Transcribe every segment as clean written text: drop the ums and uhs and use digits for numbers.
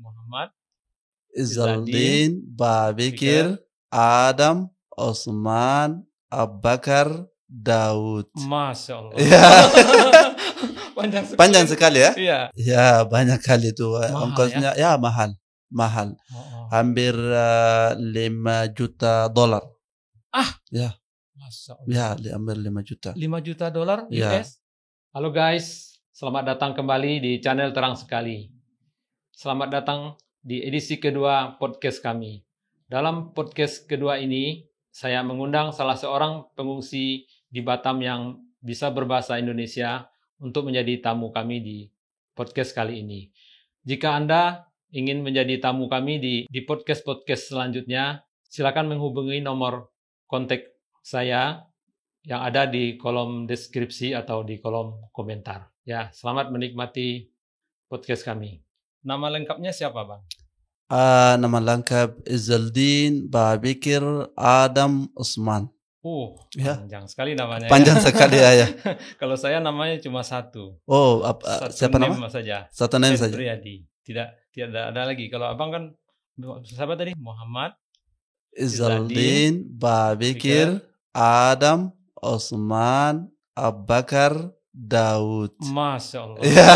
Muhammad, Izaldin, Babikir, Adam, Osman, Abubakar, Daud. Masya Allah. Ya. Panjang sekali. sekali ya? Iya. Ya, banyak kali itu. Mahal, Ongkosnya ya mahal. Hampir $5 juta. Ya. Masya Allah. Ya, hampir $5 juta. $5 juta US. Ya. Halo guys, selamat datang kembali di channel Terang Sekali. Selamat datang di edisi kedua podcast kami. Dalam podcast kedua ini, saya mengundang salah seorang pengungsi di Batam yang bisa berbahasa Indonesia untuk menjadi tamu kami di podcast kali ini. Jika Anda ingin menjadi tamu kami di podcast-podcast selanjutnya, silakan menghubungi nomor kontak saya yang ada di kolom deskripsi atau di kolom komentar. Ya, selamat menikmati podcast kami. Nama lengkapnya siapa, Bang? Nama lengkap Izaldin, Babikir, Adam, Osman. Panjang sekali namanya. Panjang sekali ya. Kalau saya namanya cuma satu. Siapa nama? Saja. Satu nama saja. Riyadi. Tidak ada lagi. Kalau abang kan siapa tadi? Muhammad, Izaldin, Babikir, Adam, Osman, Abubakar, Daud. Masya Allah. Ya.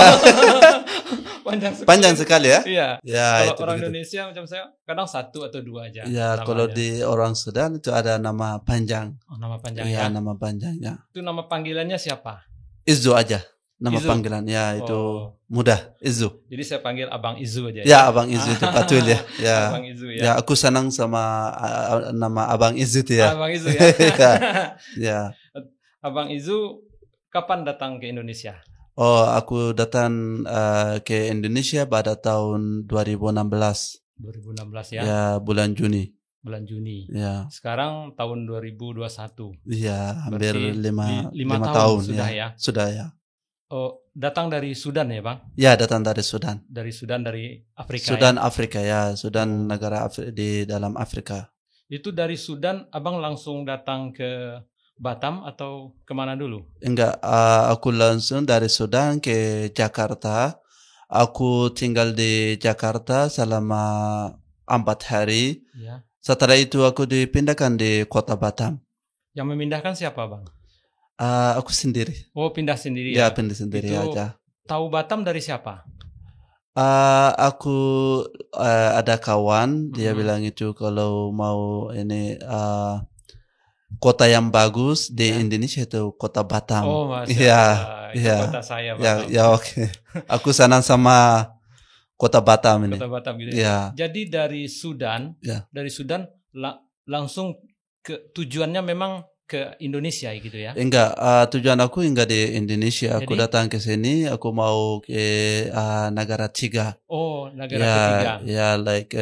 Panjang sekali ya? Iya. Ya, kalau itu orang begitu. Indonesia macam saya kadang satu atau dua aja. Ya, namanya. kalau di orang Sudan itu ada nama panjang. Nama panjang ya. ya. Nama panjangnya. Itu nama panggilannya siapa? Izu aja. Nama Izu. panggilan ya itu mudah, Izu. Jadi saya panggil Abang Izu aja. Ya, Abang Izu itu betul ya. Ya. Abang Izu ya. Ya, aku senang sama nama Abang Izu itu ya. Abang Izu ya. Ya. Abang Izu kapan datang ke Indonesia? Aku datang ke Indonesia pada tahun 2016. 2016 ya. Ya, bulan Juni. Bulan Juni. Ya. Sekarang tahun 2021. Iya, hampir Berarti 5 tahun sudah ya. Sudah ya. Datang dari Sudan ya, Bang? Ya, datang dari Sudan. Dari Afrika. Sudan ya? Afrika ya, Sudan negara di dalam Afrika. Itu dari Sudan Abang langsung datang ke Batam atau kemana dulu? Enggak, aku langsung dari Sudan ke Jakarta. Aku tinggal di Jakarta selama 4 hari. Ya. Setelah itu aku dipindahkan di kota Batam. Yang memindahkan siapa, Bang? Aku sendiri. Pindah sendiri ya? Ya, pindah sendiri itu aja. Tahu Batam dari siapa? Aku ada kawan, dia bilang itu kalau mau ini kota yang bagus di Indonesia itu kota Batam. Masya kota saya Batam. Ya oke. Aku senang sama kota Batam ini. Kota Batam gitu. Ya. Jadi dari Sudan, langsung ke tujuannya memang ke Indonesia gitu ya? Enggak, tujuan aku enggak di Indonesia. Aku datang ke sini, aku mau ke negara tiga. Negara ketiga. Ya, like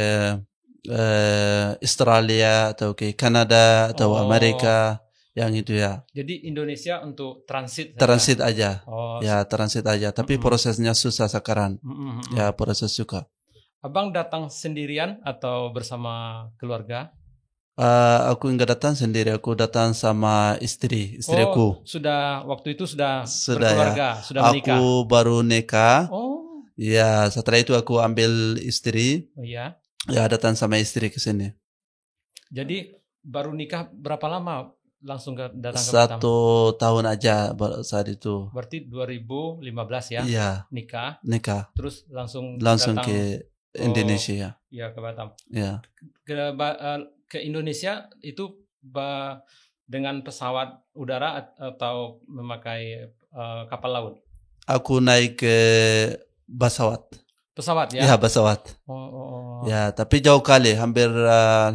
Australia atau ke Kanada atau Amerika yang itu ya. Jadi Indonesia untuk transit saja. Transit aja. Ya, transit aja. Tapi prosesnya susah sekarang. Ya, proses suka. Abang datang sendirian atau bersama keluarga? Aku enggak datang sendiri. Aku datang sama istriku. Waktu itu sudah Ya. berkeluarga, sudah menikah. Aku baru nikah. Ya, setelah itu aku ambil istri. Iya. Ya, datang sama istri ke sini. Jadi baru nikah berapa lama langsung datang ke Batam? 1 tahun aja saat itu. Berarti 2015 ya? Iya. Nikah. Terus langsung datang ke Indonesia. Iya, ke Batam. Iya. Ke Indonesia itu dengan pesawat udara atau memakai kapal laut? Aku naik ke pesawat. Pesawat ya? Ya, pesawat. Ya, tapi jauh kali, hampir 18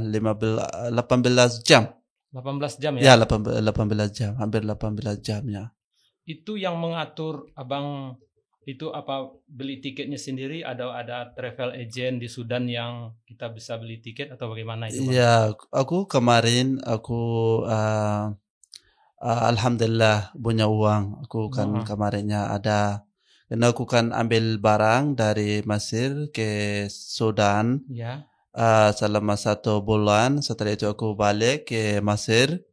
jam. 18 jam ya? Ya, 18 jam, hampir 18 jam ya. Itu yang mengatur Abang itu apa, beli tiketnya sendiri? Ada travel agent di Sudan yang kita bisa beli tiket atau bagaimana itu, Bang? Ya, aku kemarin alhamdulillah punya uang. Aku kan kemarinnya ada. Karena aku kan ambil barang dari Mesir ke Sudan selama 1 bulan. Setelah itu aku balik ke Mesir,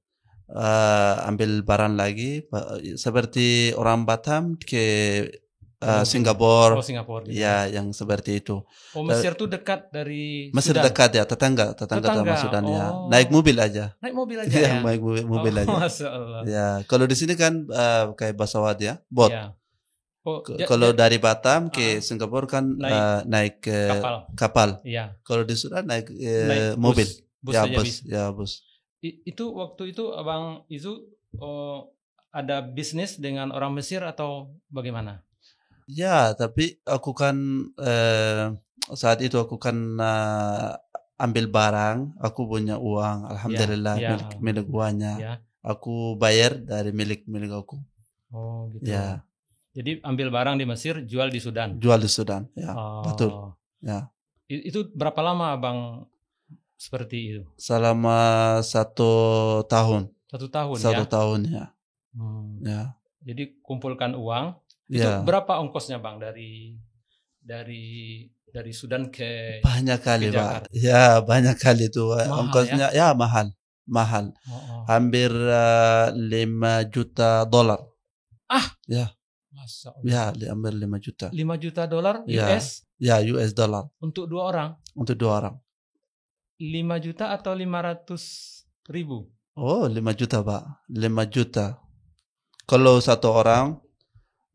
ambil barang lagi. Seperti orang Batam ke Singapura. Oh, Singapura. Gitu. Ya, yang seperti itu. Oh, Mesir tuh dekat dari Mesir Sudan. dekat ya, tetangga sama Sudan ya. Naik mobil aja. Naik mobil aja ya. Naik mobil aja. Masya Allah. Ya, kalau di sini kan kayak pesawat ya, boat. Ya. Oh, kalau dari Batam ke Singapura kan naik kapal. Iya. Kalau di Sudan naik mobil. Bus ya, aja bus. bisa. Ya, bus. Itu waktu itu Abang Izu ada bisnis dengan orang Mesir atau bagaimana? Ya, tapi aku kan saat itu aku kan ambil barang, aku punya uang, alhamdulillah milik uangnya. Ya. Aku bayar dari milik aku. Oh, gitu. Ya. Jadi ambil barang di Mesir, jual di Sudan. Jual di Sudan, ya. Betul. Ya. Itu berapa lama Abang seperti itu? Selama 1 tahun. 1 tahun 1 tahun ya. Ya. Jadi kumpulkan uang. Itu berapa ongkosnya Bang dari Sudan ke banyak kali Pak. Ya, banyak kali itu ongkosnya ya mahal. Hampir $5 juta. Ya. Masa ya, hampir $5 juta. $5 juta US? Ya, US dollar. Untuk 2 orang? Untuk 2 orang. 5 juta atau 500 ribu? Oh, 5 juta Pak. 5 juta. Kalau 1 orang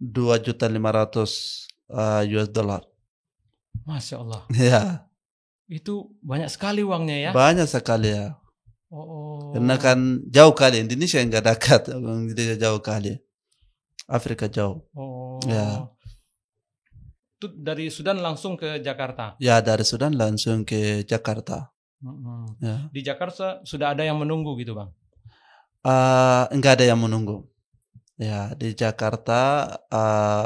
2.500.000 US dollar. Masya Allah. Ya. Itu banyak sekali uangnya ya? Banyak sekali ya. Karena kan jauh kali. Indonesia enggak dekat. Indonesia jauh kali. Afrika jauh. Ya. Itu dari Sudan langsung ke Jakarta? Ya, dari Sudan langsung ke Jakarta. Ya. Di Jakarta sudah ada yang menunggu gitu Bang? Enggak ada yang menunggu. Ya, di Jakarta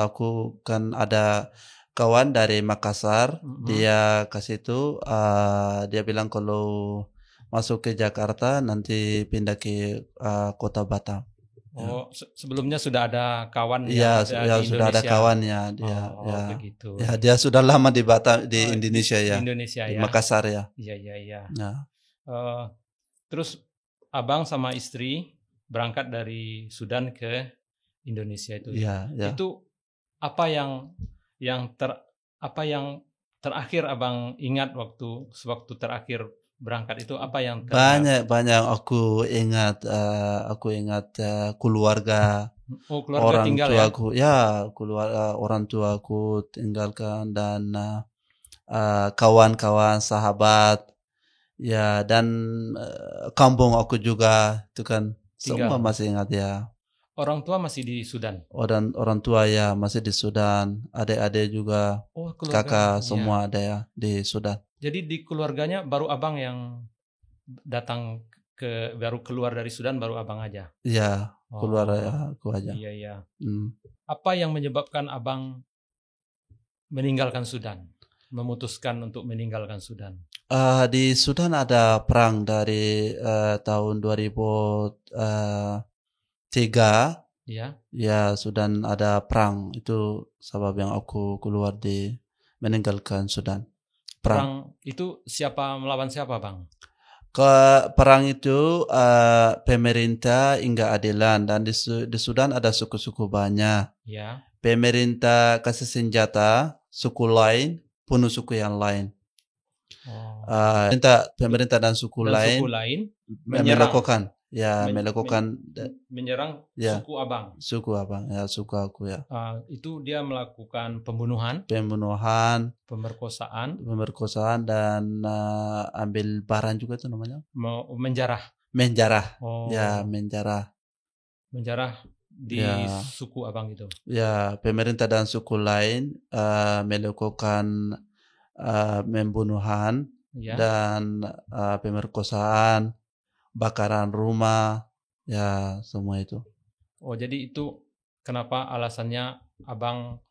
aku kan ada kawan dari Makassar. Dia kasih itu dia bilang kalau masuk ke Jakarta nanti pindah ke kota Batam. Oh, sebelumnya sudah ada kawan ya di sudah ada kawannya dia. Begitu. Ya, dia sudah lama di Batam di Indonesia ya. Di Indonesia di ya. Makassar ya. Iya. Nah. Terus Abang sama istri berangkat dari Sudan ke Indonesia itu. Ya. Itu apa yang terakhir Abang ingat waktu terakhir berangkat itu apa yang banyak aku ingat keluarga. Keluarga orang tinggal tuaku keluarga orang tuaku tinggalkan dan kawan-kawan sahabat ya dan kampung aku juga itu kan tinggal. Semua masih ingat ya. Orang tua masih di Sudan. Orang tua ya masih di Sudan. Adik-adik juga, kakak semua ada ya di Sudan. Jadi di keluarganya baru Abang yang baru keluar dari Sudan baru Abang aja. Iya, keluar aku aja. Iya. Apa yang menyebabkan Abang meninggalkan Sudan? Memutuskan untuk meninggalkan Sudan? Di Sudan ada perang dari tahun 2003. Ya, Sudan ada perang. Itu sebab yang aku keluar meninggalkan Sudan. Perang itu siapa melawan siapa, Bang? Perang itu pemerintah enggak adilan dan di Sudan ada suku-suku banyak. Ya. Pemerintah kasih senjata suku lain, bunuh suku yang lain. Pemerintah dan suku lain melakukan menyerang suku Abang. Suku Abang ya, suku aku ya. Itu dia melakukan pembunuhan, pemerkosaan dan ambil barang juga itu namanya. Menjarah. Ya, menjarah di suku Abang itu. Ya, pemerintah dan suku lain melakukan pembunuhan dan pemerkosaan, bakaran rumah, ya semua itu. Oh, jadi itu kenapa alasannya Abang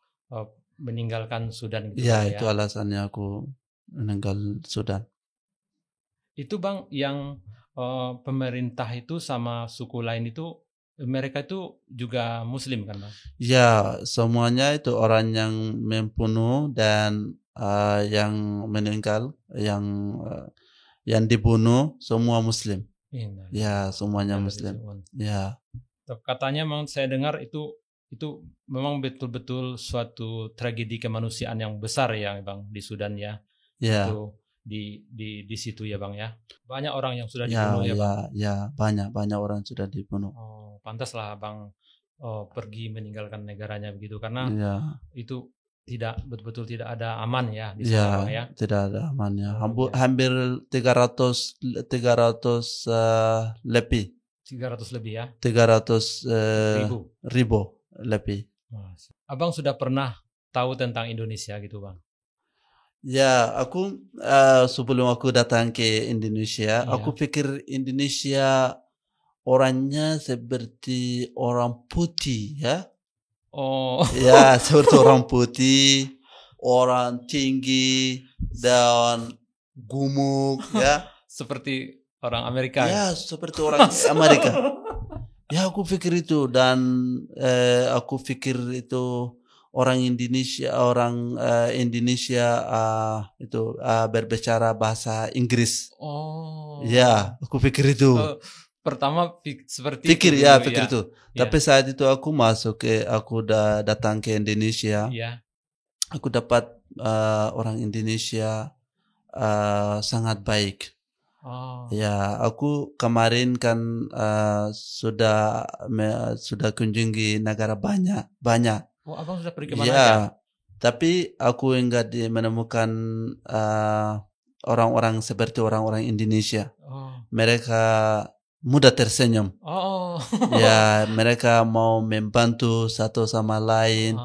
meninggalkan Sudan gitu ya? Itu alasannya aku meninggal Sudan. Itu Bang yang pemerintah itu sama suku lain itu mereka itu juga Muslim kan Bang? Ya, semuanya itu orang yang membunuh dan yang meninggal, yang dibunuh semua Muslim. Ya, semuanya Muslim. Ya. Katanya memang saya dengar itu Itu memang betul-betul suatu tragedi kemanusiaan yang besar ya Bang di Sudan ya. Ya. Itu di situ ya Bang ya. Banyak orang yang sudah Ya, dibunuh ya Bang. ya, banyak orang sudah dibunuh. Oh, pantaslah Bang pergi meninggalkan negaranya begitu karena Ya, itu betul-betul tidak ada aman ya di ya, sana Bang ya. tidak ada amannya. Oh, ya. Hampir 300 lebih. 300 lebih ya. 300 ribu lebih. Abang sudah pernah tahu tentang Indonesia gitu Bang? Ya, aku sebelum aku datang ke Indonesia, Iya. aku pikir Indonesia orangnya seperti orang putih ya. Oh. Ya, seperti orang putih, orang tinggi dan gemuk ya. Seperti orang Amerika. Ya, seperti orang Amerika. Ya, aku pikir itu dan aku pikir itu orang Indonesia itu berbicara bahasa Inggris. Oh. Ya, aku pikir itu. Pertama seperti pikir itu. Ya, pikir itu. Ya. Tapi saat itu aku udah datang ke Indonesia. Ya. Aku dapat orang Indonesia sangat baik. Oh. Ya, aku kemarin kan sudah kunjungi negara banyak. Oh, Abang sudah pergi kemana Ya, aja? tapi aku enggak menemukan orang-orang seperti orang-orang Indonesia. Oh. Mereka mudah tersenyum. Oh. Ya, mereka mau membantu satu sama lain.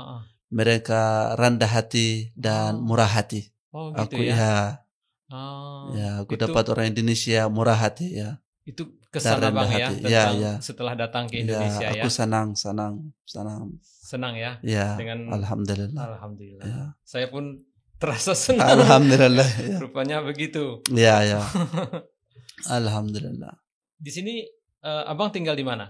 Mereka rendah hati dan murah hati. Oh, gitu aku ya. Ya, aku dapat orang Indonesia murah hati ya. Itu kesan Abang ya tentang setelah datang ke Indonesia ya. Aku senang. Senang ya. Ya, dengan alhamdulillah. Ya. Saya pun terasa senang. Alhamdulillah. Ya. Rupanya begitu. Ya. Alhamdulillah. Di sini Abang tinggal di mana?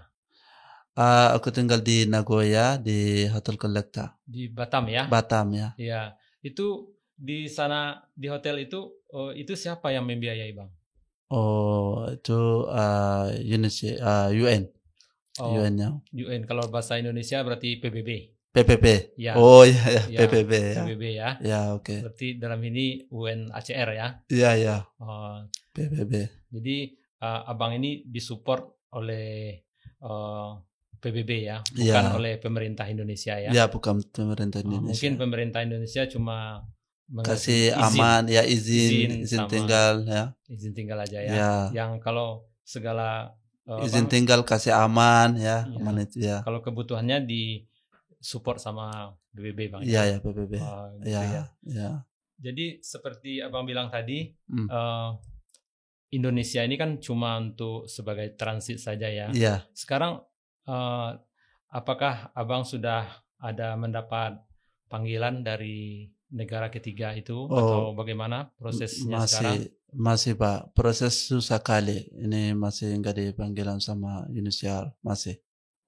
Aku tinggal di Nagoya di Hotel Kolekta. Di Batam ya? Batam ya. Iya. Itu di sana di hotel itu siapa yang membiayai Bang? Oh, itu UN. Oh, UN-nya. UN kalau bahasa Indonesia berarti PBB. PPP. Ya. Oh ya, PPP ya. PBB ya. Ya, oke. Berarti dalam ini UNHCR ya. Iya. PBB. Jadi Abang ini disupport oleh PBB ya, bukan oleh pemerintah Indonesia ya. Ya, bukan pemerintah Indonesia. Mungkin pemerintah Indonesia cuma kasih aman ya, izin tinggal ya. Izin tinggal aja ya. Yang kalau segala izin tinggal kasih aman ya, aman itu ya. Kalau kebutuhannya di support sama PBB Bang. Iya, PBB. Gitu ya. Jadi seperti Abang bilang tadi, Indonesia ini kan cuma untuk sebagai transit saja ya. Iya. Sekarang apakah Abang sudah ada mendapat panggilan dari negara ketiga itu atau bagaimana prosesnya sekarang? Masih Pak, proses susah kali. Ini masih enggak dipanggilan sama UNHCR, masih.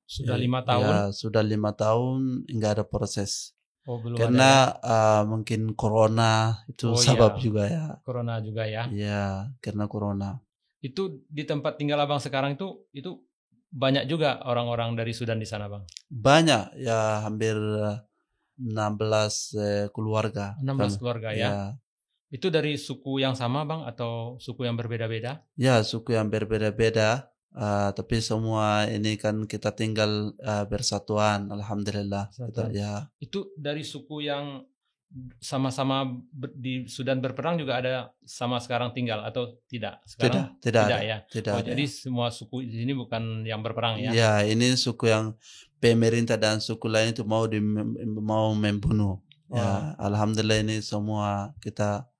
Sudah 5 tahun? Ya, sudah 5 tahun enggak ada proses. Oh, belum karena ada ya? Mungkin corona itu sebab juga ya. Corona juga ya? Iya, karena corona. Itu di tempat tinggal Abang sekarang itu banyak juga orang-orang dari Sudan di sana Bang? Banyak, ya hampir 16 keluarga. 16 keluarga ya? Itu dari suku yang sama Bang atau suku yang berbeda-beda? Ya, suku yang berbeda-beda. Tapi semua ini kan kita tinggal bersatuan, alhamdulillah. Itu dari suku yang sama-sama di Sudan berperang juga ada sama sekarang tinggal atau tidak? Sekarang tidak ya. Jadi semua suku di sini bukan yang berperang ya? Ya, ini suku yang pemerintah dan suku lain itu mau membunuh. Ya, alhamdulillah ini semua kita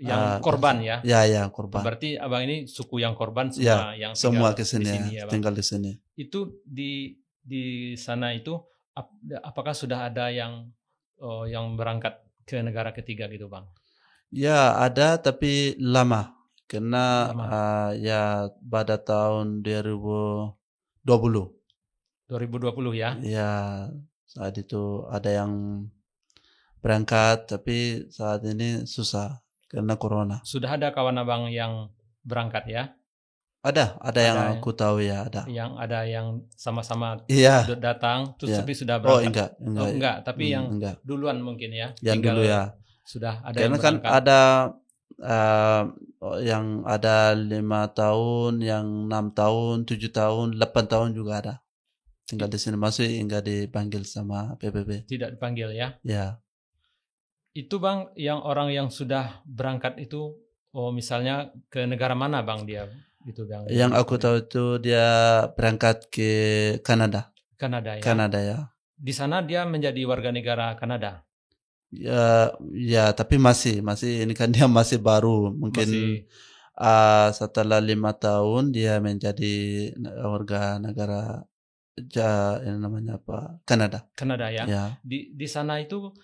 yang korban ya? Ya, korban. Berarti Abang ini suku yang korban semua yang tinggal di sini ya Bang? Tinggal di sini. Itu di sana itu apakah sudah ada yang berangkat ke negara ketiga gitu Bang? Ya, ada tapi lama. Karena ya pada tahun 2020. 2020 ya? Ya, saat itu ada yang berangkat tapi saat ini susah. Karena corona. Sudah ada kawan Abang yang berangkat ya? Ada yang aku tahu ya, ada. Yang ada yang sama-sama Iya. datang, terus Iya. tapi sudah berangkat. Enggak. Tapi yang Enggak. duluan mungkin ya. Yang dulu ya. Sudah ada Karena yang kan berangkat. ada yang ada 5 tahun, yang 6 tahun, 7 tahun, 8 tahun juga ada. Tinggal di sini masih enggak dipanggil sama PBB. Tidak dipanggil ya? Ya. Itu Bang, yang orang yang sudah berangkat itu, misalnya ke negara mana Bang dia? Gitu Bang. Yang aku tahu itu dia berangkat ke Kanada. Kanada ya? Kanada ya. Di sana dia menjadi warga negara Kanada? Ya, tapi masih ini kan dia masih baru. Mungkin setelah 5 tahun dia menjadi warga negara ini namanya apa? Kanada. Kanada ya. Ya. Di sana itu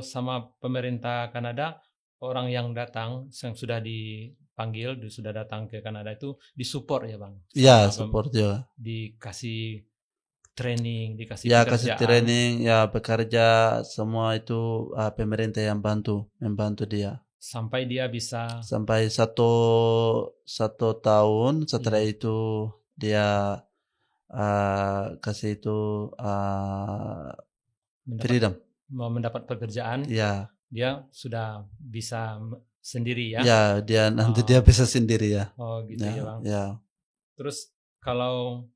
sama pemerintah Kanada, orang yang datang yang sudah dipanggil, sudah datang ke Kanada itu disupport ya Bang? Ya, support juga. Dikasih training, dikasih ya, pekerjaan. kasih training, ya bekerja, semua itu pemerintah yang membantu dia. Sampai dia bisa. Sampai satu tahun setelah itu dia kasih itu freedom. Mendapat pekerjaan. Ya. Dia sudah bisa sendiri ya. Ya, dia nanti dia bisa sendiri ya. Oh gitu ya Bang. Ya. Terus kalau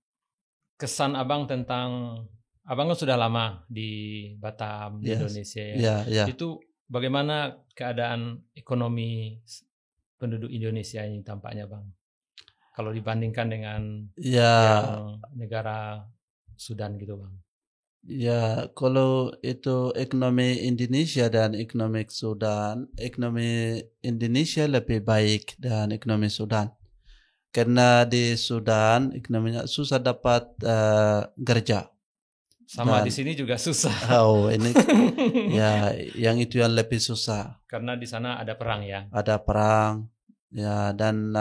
kesan Abang tentang, Abang kan sudah lama di Batam, di Indonesia ya. Itu bagaimana keadaan ekonomi penduduk Indonesia ini tampaknya Bang? Kalau dibandingkan dengan yang negara Sudan gitu Bang. Ya, kalau itu ekonomi Indonesia dan ekonomi Sudan, ekonomi Indonesia lebih baik dan ekonomi Sudan. Karena di Sudan ekonominya susah dapat kerja. Sama di sini juga susah. Oh, ini ya yang itu yang lebih susah. Karena di sana ada perang ya. Ada perang ya, dan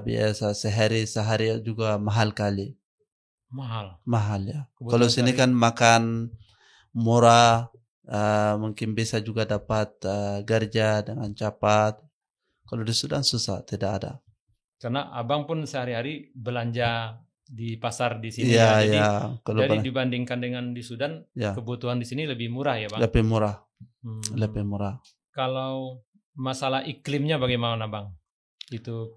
biasa sehari juga mahal kali. Mahal ya. Kalau sini kan makan murah, mungkin bisa juga dapat kerja dengan cepat. Kalau di Sudan susah, tidak ada. Karena Abang pun sehari-hari belanja di pasar di sini ya. Jadi dibandingkan dengan di Sudan, kebutuhan di sini lebih murah ya Bang? Lebih murah. Lebih murah. Kalau masalah iklimnya bagaimana Bang? Itu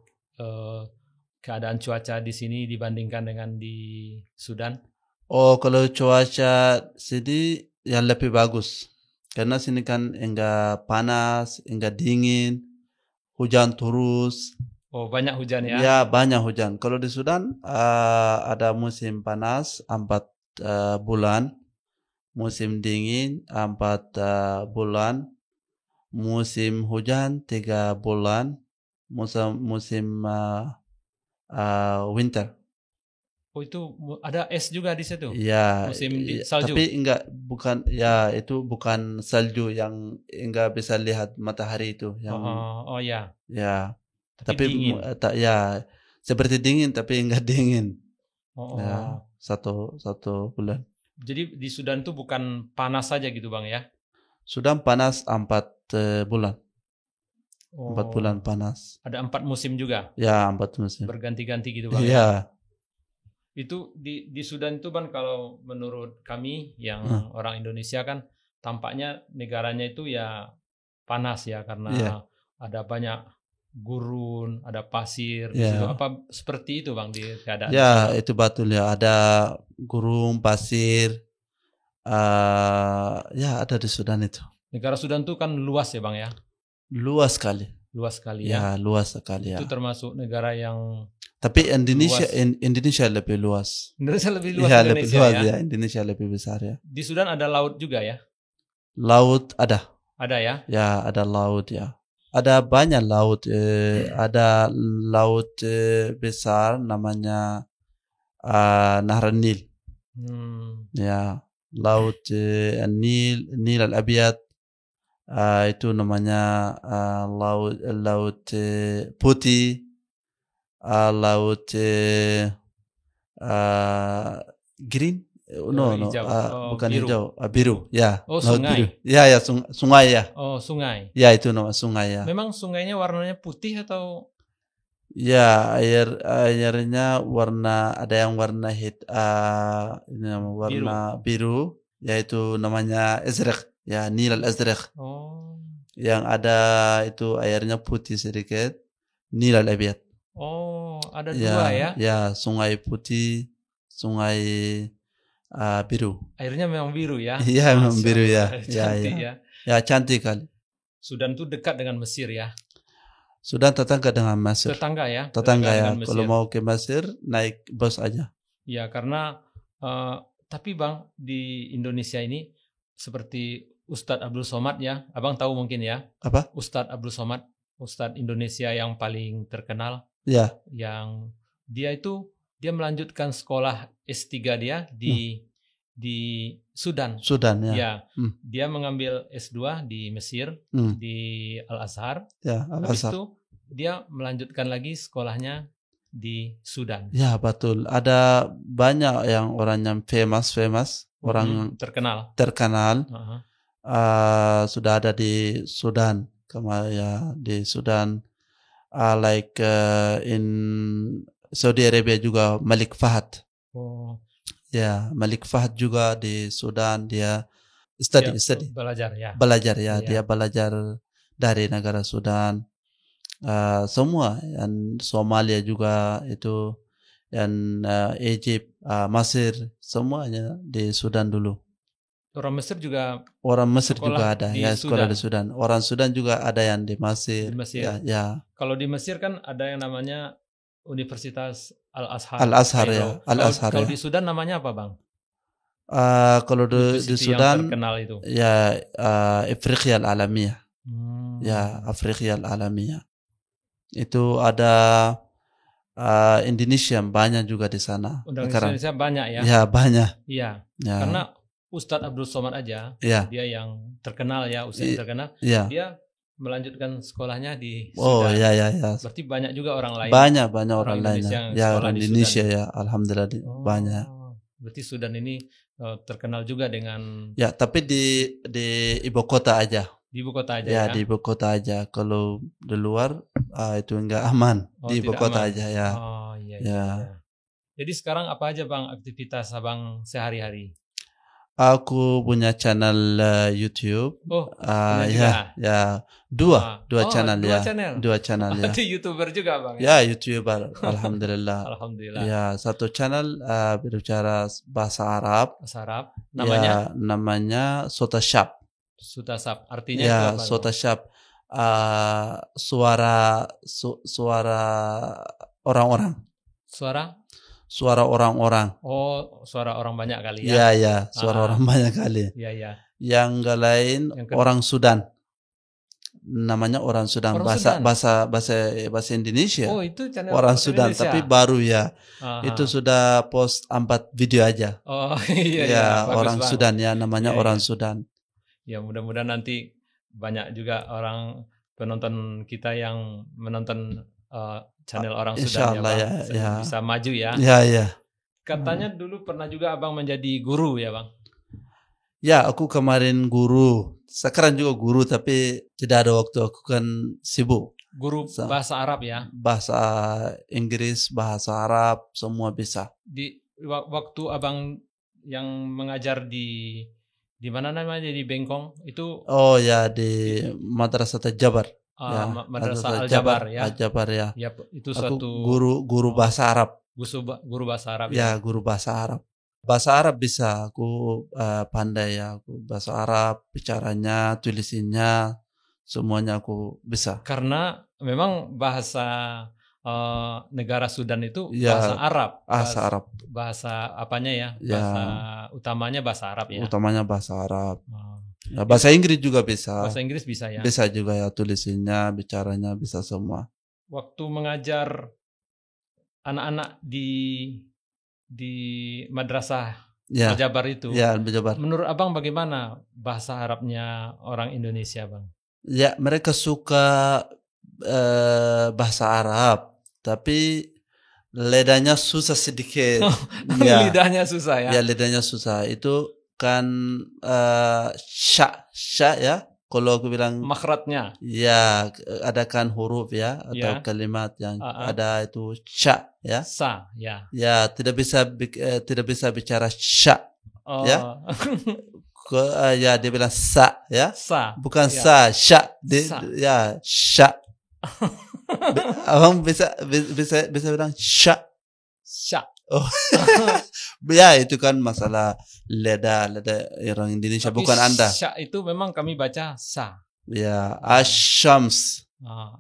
keadaan cuaca di sini dibandingkan dengan di Sudan? Oh, kalau cuaca sini yang lebih bagus. Karena sini kan enggak panas, enggak dingin, hujan terus. Oh, banyak hujan ya? Ya, banyak hujan. Kalau di Sudan ada musim panas 4 bulan, musim dingin 4 bulan, musim hujan 3 bulan, musim winter. Oh, itu ada es juga di situ? Ya, musim salju? Tapi itu bukan salju yang enggak bisa lihat matahari itu. Yang, ya. Ya. Tapi dingin. Seperti dingin tapi enggak dingin. Ya, satu bulan. Jadi di Sudan itu bukan panas saja gitu Bang ya? Sudan panas 4 bulan. 4 bulan panas. Ada 4 musim juga? Ya, 4 musim. Berganti-ganti gitu Bang ya? Itu di Sudan itu Bang, kalau menurut kami yang orang Indonesia kan tampaknya negaranya itu ya panas ya, karena ada banyak gurun, ada pasir di situ. Apa seperti itu Bang di keadaan? Ya, itu betul ya, ada gurun, pasir. Ada di Sudan itu. Negara Sudan itu kan luas ya Bang ya? Luas sekali. Luas sekali ya. Ya, luas sekali ya. Itu termasuk negara yang tapi Indonesia lebih luas. Indonesia lebih luas. Ya, lebih luas ya. Indonesia lebih besar ya. Di Sudan ada laut juga ya? Laut ada. Ada ya? Ya, ada laut ya. Ada banyak laut. Ada laut besar namanya Nahar Nil. Ya, laut Nil Al-Abyad. Itu namanya laut putih. Laut green, bukan biru. Hijau, biru, ya. Oh, sungai. Biru. Ya, sungai ya. Oh, sungai. Ya, itu nama sungai ya. Memang sungainya warnanya putih atau Ya, airnya ada yang warna warna biru, yaitu namanya azraq, ya Nil al-Azraq. Oh. Yang ada itu airnya putih sedikit, Nil al-Abyad. Oh, ada dua ya? Ya, sungai putih, sungai biru. Airnya memang biru ya? Iya, memang biru ya. Cantik ya. Ya, cantik kali. Sudan itu dekat dengan Mesir ya? Sudan tetangga dengan Mesir. Tetangga ya? Tetangga ya. Kalau mau ke Mesir, naik bus aja. Ya, karena tapi Bang, di Indonesia ini seperti Ustadz Abdul Somad ya, Abang tahu mungkin ya? Apa? Ustadz Abdul Somad, Ustadz Indonesia yang paling terkenal. Ya. Yang dia melanjutkan sekolah S3 dia di Sudan. Sudan ya. Ya. Dia mengambil S2 di Mesir, di Al-Azhar. Ya, Al-Azhar. Habis itu dia melanjutkan lagi sekolahnya di Sudan. Ya, betul. Ada banyak yang orang yang famous, orang terkenal. Sudah ada di Sudan. Di Sudan, like in Saudi Arabia juga Malik Fahd. Oh. Ya, Malik Fahd juga di Sudan, dia belajar ya. Dia belajar dari negara Sudan. Semua yang Somalia juga itu, yang Egypt, Mesir, semuanya di Sudan dulu. Orang Mesir juga ada ya, sekolah di Sudan. Orang Sudan juga ada yang di Mesir. Ya. Kalau di Mesir kan ada yang namanya Universitas Al-Azhar. Al-Azhar ya. Kalau di Sudan namanya apa Bang? Kalau di Sudan terkenal itu. Ya, Afriqiya Al-Alamiyah. Ya, Afriqiya Al-Alamiyah. Itu ada Indonesia banyak juga di sana. Indonesia banyak ya? Ya, banyak. Iya. Ya. Karena Ustadz Abdul Somad aja, dia yang terkenal ya, terkenal. Ya. Dia melanjutkan sekolahnya di Sudan. Oh ya. Berarti banyak juga orang lain. Banyak orang lain. Ya, orang Indonesia ya, alhamdulillah banyak. Berarti Sudan ini terkenal juga dengan. Ya, tapi di ibu kota aja. Di ibu kota aja ya? Di ibu kota aja. Kalau di luar itu enggak aman. Di ibu kota aja ya. Oh iya. Jadi sekarang apa aja Bang aktivitas Abang sehari-hari? Aku punya channel YouTube. Oh, ya. Dua channel ya. Dua channel ya. Berarti YouTuber juga Bang? Ya, YouTuber. Alhamdulillah. Alhamdulillah. Ya, satu channel berbicara bahasa Arab. Bahasa Arab. Namanya? Ya, namanya Sotashap. Sotashap. Artinya ya, apa? Sotashap. Suara orang-orang. Suara orang-orang. Oh, suara orang banyak kali ya? Iya, suara orang banyak kali. Iya. Yang lain orang Sudan. Namanya orang Sudan. Bahasa Indonesia. Oh, itu channel orang Sudan, Indonesia. Tapi baru ya. Itu sudah post 4 video aja. Oh, iya. Orang Bang. Sudan ya, namanya orang Sudan. Ya, mudah-mudahan nanti banyak juga orang penonton kita yang menonton channel orang Sudan ya, bisa maju ya. Ya. Katanya dulu pernah juga Abang menjadi guru ya Bang? Ya, aku kemarin guru. Sekarang juga guru, tapi tidak ada waktu, aku kan sibuk. Guru bahasa Arab ya? Bahasa Inggris, bahasa Arab, semua bisa. Di waktu Abang yang mengajar di mana namanya, di Bengkong itu? Oh ya, di Madrasah Al-Jabar. Madrasah Al-Jabar ya. Al-Jabar ya. Ya, itu suatu guru bahasa Arab. Guru bahasa Arab ya. Ya, guru bahasa Arab. Bahasa Arab bisa, aku pandai ya. Aku bahasa Arab, bicaranya, tulisinnya, semuanya aku bisa. Karena memang bahasa negara Sudan itu ya, bahasa Arab. Arab. Bahasa apanya ya? Bahasa utamanya bahasa Arab ya. Utamanya bahasa Arab. Ya, bahasa Inggris juga bisa. Bahasa Inggris bisa ya. Bisa juga ya, tulisinnya, bicaranya bisa semua. Waktu mengajar anak-anak di madrasah Al-Jabar itu. Ya, Al-Jabar. Menurut Abang bagaimana bahasa Arabnya orang Indonesia, Bang? Ya, mereka suka bahasa Arab, tapi lidahnya susah sedikit. Lidahnya susah ya? Ya, lidahnya susah. Itu kan sya ya. kalau aku bilang makhrajnya. Ya, ada kan huruf ya atau kalimat yang ada itu sya ya. Sa, ya. Ya, tidak bisa bicara sya. Ya. Ya dia bilang sa ya. Sa. Bukan sa, sya. Ya, sya. Abang bisa bilang sya. Sya. Oh. Ya, itu kan masalah leda orang Indonesia. Tapi bukan Anda. Sya itu memang kami baca sa. Ya, asyams.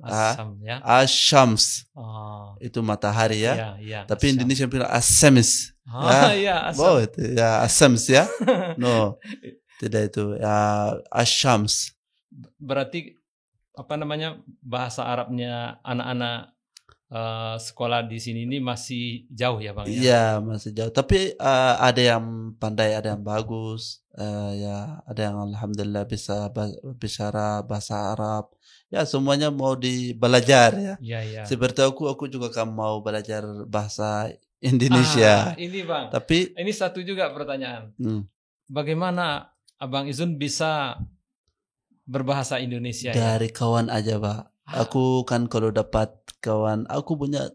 Asam ya. Asyams. Itu matahari ya. Tapi Indonesia bilang asemis. Ya, asam. Oh, itu ya asems ya. No. Tidak itu. Ya, asyams. Berarti apa namanya bahasa Arabnya anak-anak sekolah di sini ini masih jauh ya Bang? Iya, masih jauh. Tapi ada yang pandai, ada yang bagus. Ya, ada yang alhamdulillah bisa bicara bahasa Arab. Ya, semuanya mau belajar ya. Iya. Seperti aku juga kan mau belajar bahasa Indonesia. Ini Bang. Tapi ini satu juga pertanyaan. Bagaimana Abang Izun bisa berbahasa Indonesia? Dari kawan aja, Pak. Aku kan kalau dapat kawan, aku punya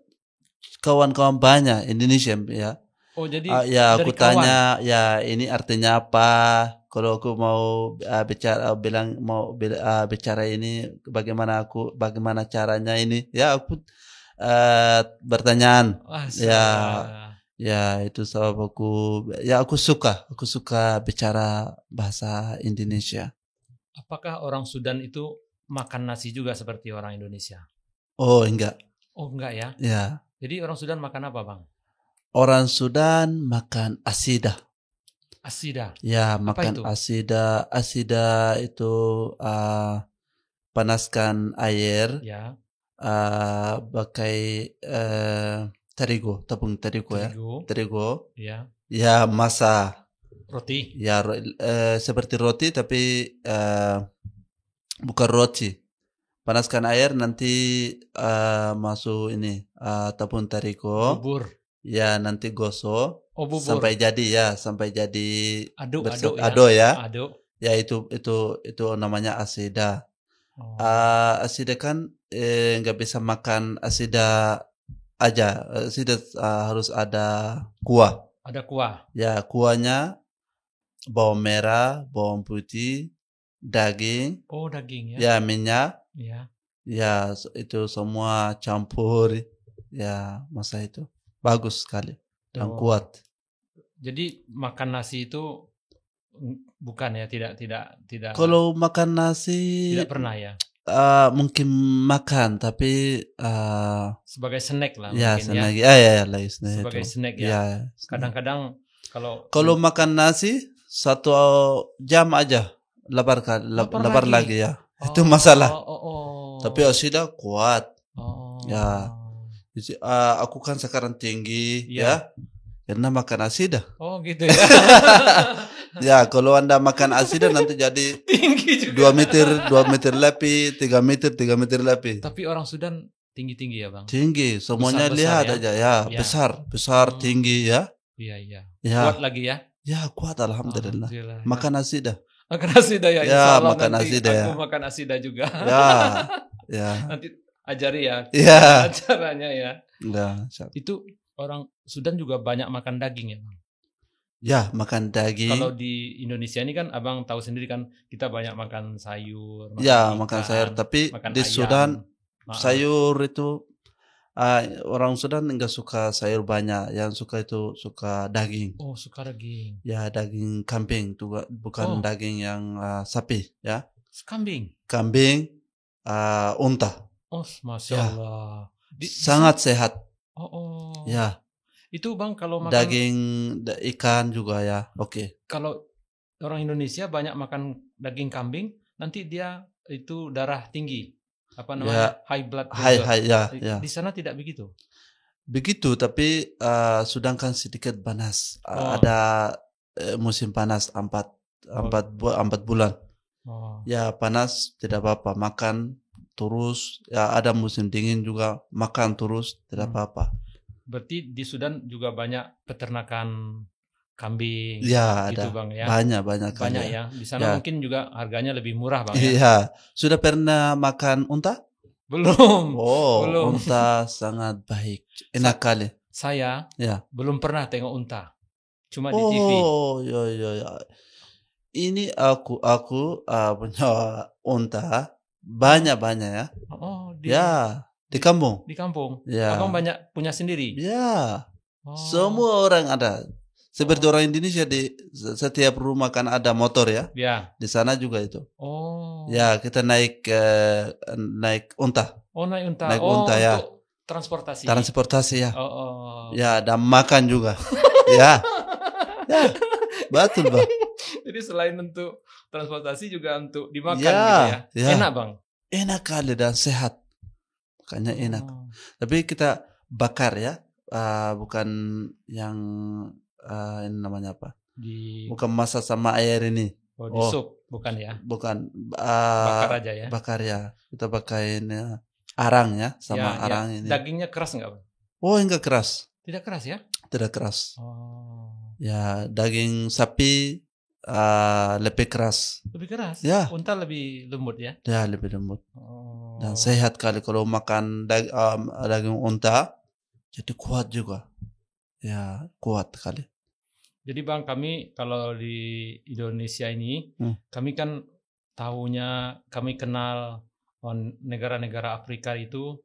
kawan-kawan banyak Indonesia ya. Oh, jadi ya aku dari kawan. Tanya ya ini artinya apa. Kalau aku mau bicara ini bagaimana caranya ini ya aku bertanyaan. Ya itu sebab aku suka bicara bahasa Indonesia. Apakah orang Sudan itu makan nasi juga seperti orang Indonesia? Oh, enggak. Oh, enggak ya? Ya. Jadi orang Sudan makan apa, Bang? Orang Sudan makan asida. Asida? Ya, apa makan itu? asida. Asida itu panaskan air. Ya. Pakai tepung terigu ya. Terigu. Ya. Ya, masa. Roti. Ya, seperti roti tapi bukan roti. Panaskan air nanti masuk ini tepung terigu. Bubur. Ya, nanti gosok. Oh, bubur. Sampai jadi aduk ya. Aduk. Ya itu namanya asida. Asida kan nggak bisa makan asida aja. Asida harus ada kuah. Ada kuah. Ya, kuahnya bawang merah, bawang putih, daging. Oh, daging ya. Ya, minyak. Ya. Ya, itu semua campur. Ya, masa itu bagus sekali dan kuat. Jadi makan nasi itu bukan ya, tidak. Kalau makan nasi tidak pernah ya. Mungkin makan tapi sebagai snack lah ya, mungkin snack. Ya. Snack sebagai itu. Snack ya. Kadang-kadang kalau makan nasi 1 jam aja lapar lagi ya. Itu masalah. Tapi asida kuat. Ya. Aku kan sekarang tinggi ya. Karena makan asida. Oh gitu ya. Ya, kalau Anda makan asida nanti jadi tinggi juga. 2 meter lebih, 3 meter lebih. Tapi orang Sudan tinggi-tinggi ya, Bang? Tinggi, semuanya besar, lihat ya? Aja ya, besar, tinggi ya. Iya. Ya. Kuat lagi ya? Ya, kuat alhamdulillah. Makan asida. Makan asida ya. Ya, makan asida ya. Aku makan asida juga. Ya. Nanti ajari ya. Ya. Caranya ya. Nah, itu orang Sudan juga banyak makan daging ya, Bang? Ya, makan daging. Kalau di Indonesia ini kan Abang tahu sendiri kan kita banyak makan sayur. Makan sayur. Tapi di ayam. Sudan sayur itu orang Sudan enggak suka sayur banyak. Yang suka daging. Oh, suka daging. Ya, daging kambing juga, bukan daging yang sapi ya. Kambing. Kambing, unta. Oh, Masya Allah. Sangat sehat. Oh. Ya. Itu Bang kalau makan daging ikan juga ya. Oke. Kalau orang Indonesia banyak makan daging kambing, nanti dia itu darah tinggi. Apa namanya? High blood pressure. High ya. Di sana tidak begitu. Begitu, tapi sedangkan sedikit panas. Ada musim panas 4 bulan. Ya, panas tidak apa-apa, makan terus. Ya, ada musim dingin juga, makan terus tidak apa-apa. Berarti di Sudan juga banyak peternakan kambing, Ya, gitu ada. Bang ya. Banyak kali Banyak ya. ya. Di sana Ya. mungkin juga harganya lebih murah Bang ya. Iya. Sudah pernah makan unta? Belum. Oh, Belum. unta sangat baik. Enak kali. Saya Ya. belum pernah tengok unta. Cuma di TV. Oh, ya. Ini aku punya unta banyak ya. Oh, Ya, di kampung. Di kampung. Ya. Abang banyak punya sendiri. Ya. Oh. Semua orang ada. Seperti orang Indonesia di setiap rumah kan ada motor ya. Ya. Di sana juga itu. Oh. Ya, kita naik unta. Oh, naik unta. Naik unta ya. Untuk transportasi. Transportasi ya. Oh. Ya, dan makan juga. Ya. Ya. Betul, Bang. Jadi selain untuk transportasi juga untuk dimakan ya, gitu ya. Ya. Enak Bang. Enak kali dan sehat. Makanya enak. Tapi kita bakar ya. Bukan yang ini namanya apa? Bukan masak sama air ini. Oh, di sup bukan ya? Bukan. Bakar aja ya. Bakar ya. Kita pakaiin arang ya sama arang ini. Dagingnya keras enggak, Bang? Oh, enggak keras. Tidak keras ya? Tidak keras. Oh. Ya, daging sapi lebih keras. Lebih keras? Ya. Unta lebih lembut ya? Ya, lebih lembut. Oh. Dan sehat kali kalau makan daging unta. Jadi kuat juga. Ya, kuat kali. Jadi Bang, kami kalau di Indonesia ini, kami kan tahunya, kami kenal negara-negara Afrika itu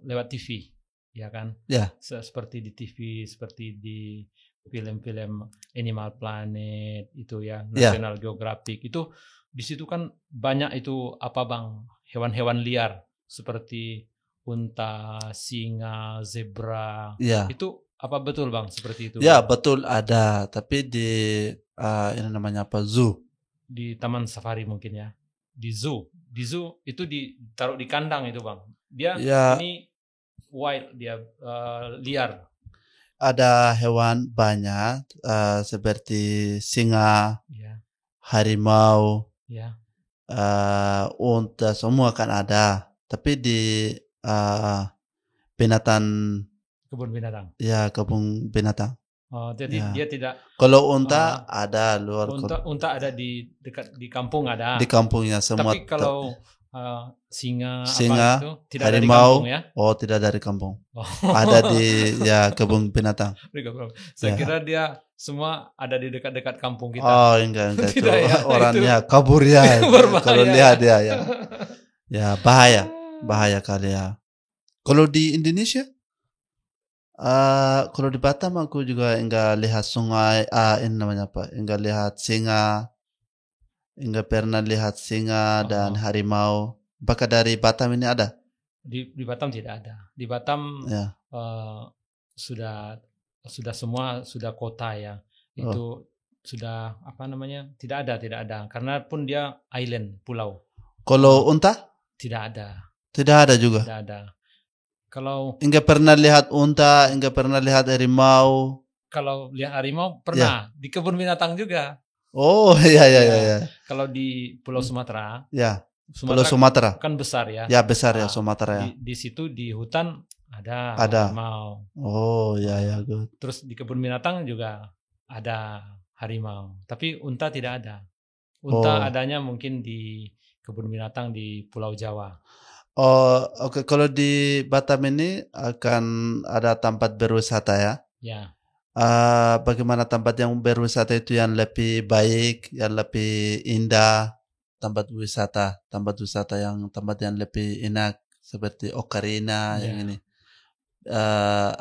lewat TV, ya kan? Ya. Seperti di TV, seperti di film-film Animal Planet itu ya, National Geographic itu, di situ kan banyak itu apa Bang, hewan-hewan liar seperti unta, singa, zebra, itu apa betul Bang seperti itu? Ya, betul ada, tapi di ini namanya apa, zoo. Di taman safari mungkin ya. Di zoo itu ditaruh di kandang itu Bang. Dia ini wild, dia liar. Ada hewan banyak seperti singa, harimau, unta, semua kan ada. Tapi di kebun binatang. Ya, kebun binatang. Oh, jadi dia tidak. Kalau unta ada luar. Unta ada dekat di kampung ada. Di kampungnya semua. Tapi kalau singa apa itu tidak harimau, dari kampung ya? Oh, tidak dari kampung. Ada di kebun binatang. Saya kira dia semua ada di dekat-dekat kampung kita. Oh, enggak itu ya, orangnya kabur ya. Kalau lihat dia ya. Ya, bahaya kali ya. Kalau di Indonesia kalau di Batam aku juga enggak lihat sungai, ini namanya apa? Enggak lihat singa. Enggak pernah lihat singa dan harimau. Apakah dari Batam ini ada? Di Batam tidak ada. Di Batam sudah semua sudah kota ya. Itu sudah apa namanya? Tidak ada. Karena pun dia island, pulau. Kalau unta? Tidak ada. Tidak ada juga. Tidak ada. Kalau enggak pernah lihat unta, enggak pernah lihat harimau. Kalau lihat harimau pernah di kebun binatang juga. Oh, iya. Kalau di Pulau Sumatera. Ya. Pulau Sumatera kan besar ya. Ya, besar ya Sumatera ya. Di situ di hutan ada harimau. Oh, ya, good. Terus di kebun binatang juga ada harimau, tapi unta tidak ada. Unta adanya mungkin di kebun binatang di Pulau Jawa. Oh, oke. Kalau di Batam ini akan ada tempat berwisata ya? Ya. Bagaimana tempat yang berwisata itu yang lebih baik, yang lebih indah, tempat wisata yang lebih enak seperti Ocarina yang ini.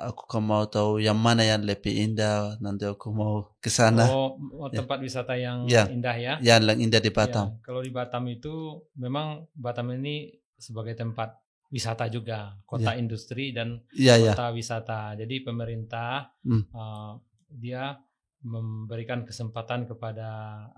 Aku mau tahu yang mana yang lebih indah, nanti aku mau ke sana. Oh, tempat wisata yang indah ya? Yang indah di Batam. Kalau di Batam itu memang Batam ini sebagai tempat wisata juga, kota industri dan kota wisata. Jadi pemerintah dia memberikan kesempatan kepada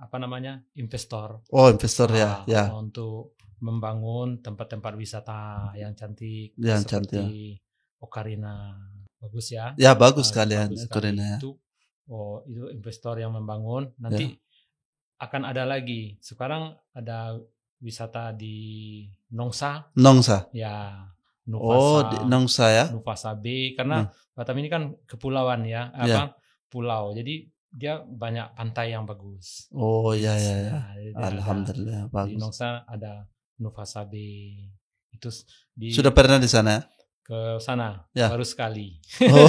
investor. Oh, investor ya. Untuk membangun tempat-tempat wisata yang cantik seperti Ocarina. Bagus ya. Ya, bagus kalian Ocarina. Itu investor yang membangun. Nanti akan ada lagi. Sekarang ada wisata di Nongsa. Ya, Nufasa. Di Nongsa ya. Nufasa B karena Batam ini kan kepulauan ya, pulau. Jadi dia banyak pantai yang bagus. Oh ya ya ya. Nah, Alhamdulillah di bagus. Nongsa ada Nuvasabe. Itu Sudah pernah di sana? Ke sana Ya. baru sekali. Oh.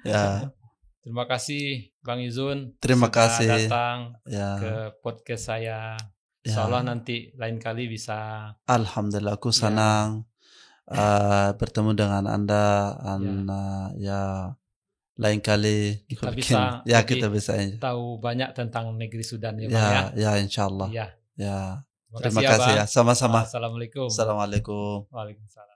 Ya. Terima kasih Bang Izun. Terima sudah kasih datang ya. ke podcast saya. Ya. Insyaallah nanti lain kali bisa. Alhamdulillah aku senang bertemu dengan Anda ya lain kali kita bisa kita bisa tahu banyak tentang negeri Sudan ya Bang ya. Ya insyaallah. Ya. Ya. Terima kasih ya. Sama-sama. Assalamualaikum. Assalamualaikum. Waalaikumsalam.